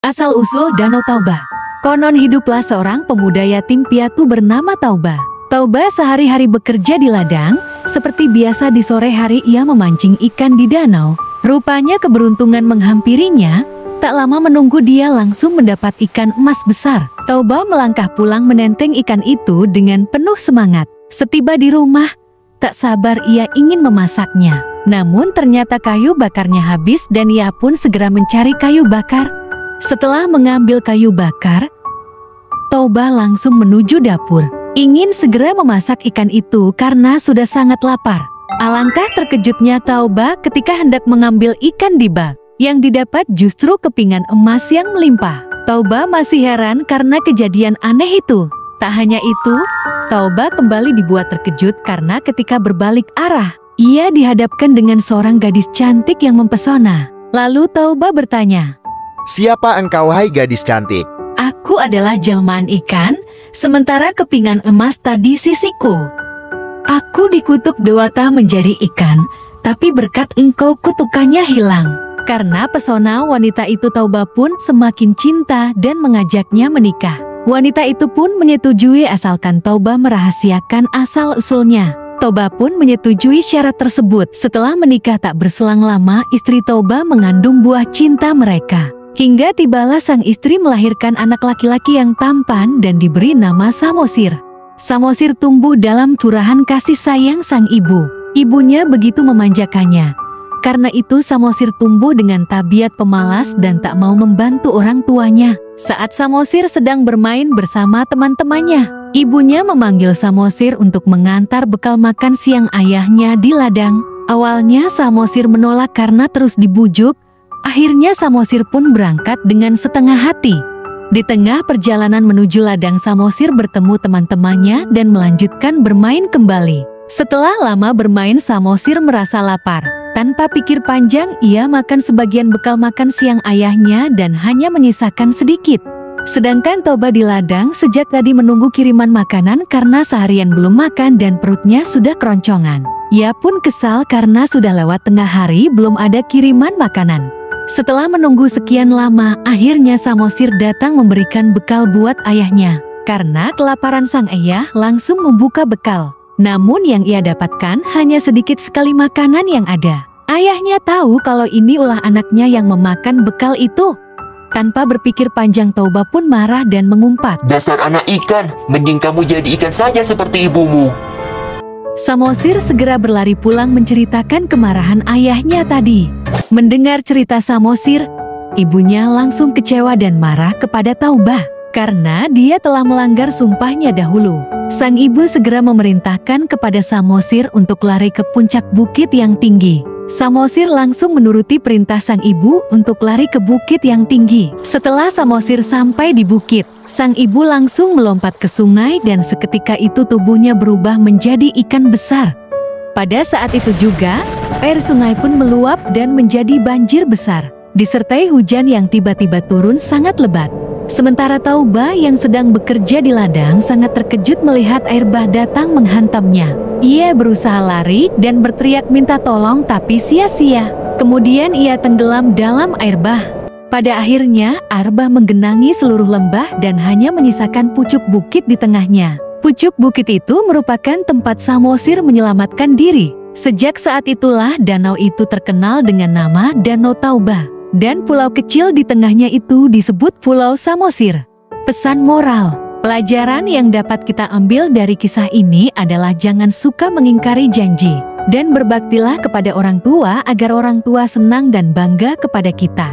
Asal-usul Danau Tauba. Konon hiduplah seorang pemuda yatim piatu bernama Tauba. Tauba sehari-hari bekerja di ladang, seperti biasa di sore hari ia memancing ikan di danau. Rupanya keberuntungan menghampirinya, tak lama menunggu dia langsung mendapat ikan emas besar. Tauba melangkah pulang menenteng ikan itu dengan penuh semangat. Setiba di rumah, tak sabar ia ingin memasaknya. Namun ternyata kayu bakarnya habis dan ia pun segera mencari kayu bakar. Setelah mengambil kayu bakar, Tauba langsung menuju dapur. Ingin segera memasak ikan itu karena sudah sangat lapar. Alangkah terkejutnya Tauba ketika hendak mengambil ikan di bak. Yang didapat justru kepingan emas yang melimpah. Tauba masih heran karena kejadian aneh itu. Tak hanya itu, Tauba kembali dibuat terkejut karena ketika berbalik arah, ia dihadapkan dengan seorang gadis cantik yang mempesona. Lalu Tauba bertanya, "Siapa engkau, hai gadis cantik?" "Aku adalah jelmaan ikan, sementara kepingan emas tadi sisiku. Aku dikutuk Dewata menjadi ikan, tapi berkat engkau kutukannya hilang." Karena pesona wanita itu, Tauba pun semakin cinta dan mengajaknya menikah. Wanita itu pun menyetujui asalkan Tauba merahasiakan asal-usulnya. Tauba pun menyetujui syarat tersebut. Setelah menikah tak berselang lama, istri Tauba mengandung buah cinta mereka. Hingga tibalah sang istri melahirkan anak laki-laki yang tampan dan diberi nama Samosir. Samosir tumbuh dalam curahan kasih sayang sang ibu. Ibunya begitu memanjakannya. Karena itu Samosir tumbuh dengan tabiat pemalas dan tak mau membantu orang tuanya. Saat Samosir sedang bermain bersama teman-temannya, ibunya memanggil Samosir untuk mengantar bekal makan siang ayahnya di ladang. Awalnya Samosir menolak karena terus dibujuk. Akhirnya Samosir pun berangkat dengan setengah hati. Di tengah perjalanan menuju ladang, Samosir bertemu teman-temannya dan melanjutkan bermain kembali. Setelah lama bermain, Samosir merasa lapar. Tanpa pikir panjang, ia makan sebagian bekal makan siang ayahnya dan hanya menyisakan sedikit. Sedangkan Tauba di ladang sejak tadi menunggu kiriman makanan karena seharian belum makan dan perutnya sudah keroncongan. Ia pun kesal karena sudah lewat tengah hari belum ada kiriman makanan. Setelah menunggu sekian lama, akhirnya Samosir datang memberikan bekal buat ayahnya. Karena kelaparan, sang ayah langsung membuka bekal. Namun yang ia dapatkan hanya sedikit sekali makanan yang ada. Ayahnya tahu kalau ini ulah anaknya yang memakan bekal itu. Tanpa berpikir panjang, Tauba pun marah dan mengumpat, "Dasar anak ikan, mending kamu jadi ikan saja seperti ibumu." Samosir segera berlari pulang menceritakan kemarahan ayahnya tadi. Mendengar cerita Samosir, ibunya langsung kecewa dan marah kepada Tauba karena dia telah melanggar sumpahnya dahulu. Sang ibu segera memerintahkan kepada Samosir untuk lari ke puncak bukit yang tinggi. Samosir langsung menuruti perintah sang ibu untuk lari ke bukit yang tinggi. Setelah Samosir sampai di bukit, sang ibu langsung melompat ke sungai dan seketika itu tubuhnya berubah menjadi ikan besar. Pada saat itu juga, air sungai pun meluap dan menjadi banjir besar, disertai hujan yang tiba-tiba turun sangat lebat. Sementara Tauba yang sedang bekerja di ladang sangat terkejut melihat air bah datang menghantamnya. Ia berusaha lari dan berteriak minta tolong tapi sia-sia. Kemudian ia tenggelam dalam air bah. Pada akhirnya air bah menggenangi seluruh lembah dan hanya menyisakan pucuk bukit di tengahnya. Pucuk bukit itu merupakan tempat Samosir menyelamatkan diri. Sejak saat itulah danau itu terkenal dengan nama Danau Tauba. Dan pulau kecil di tengahnya itu disebut Pulau Samosir. Pesan moral, pelajaran yang dapat kita ambil dari kisah ini adalah jangan suka mengingkari janji. Dan berbaktilah kepada orang tua agar orang tua senang dan bangga kepada kita.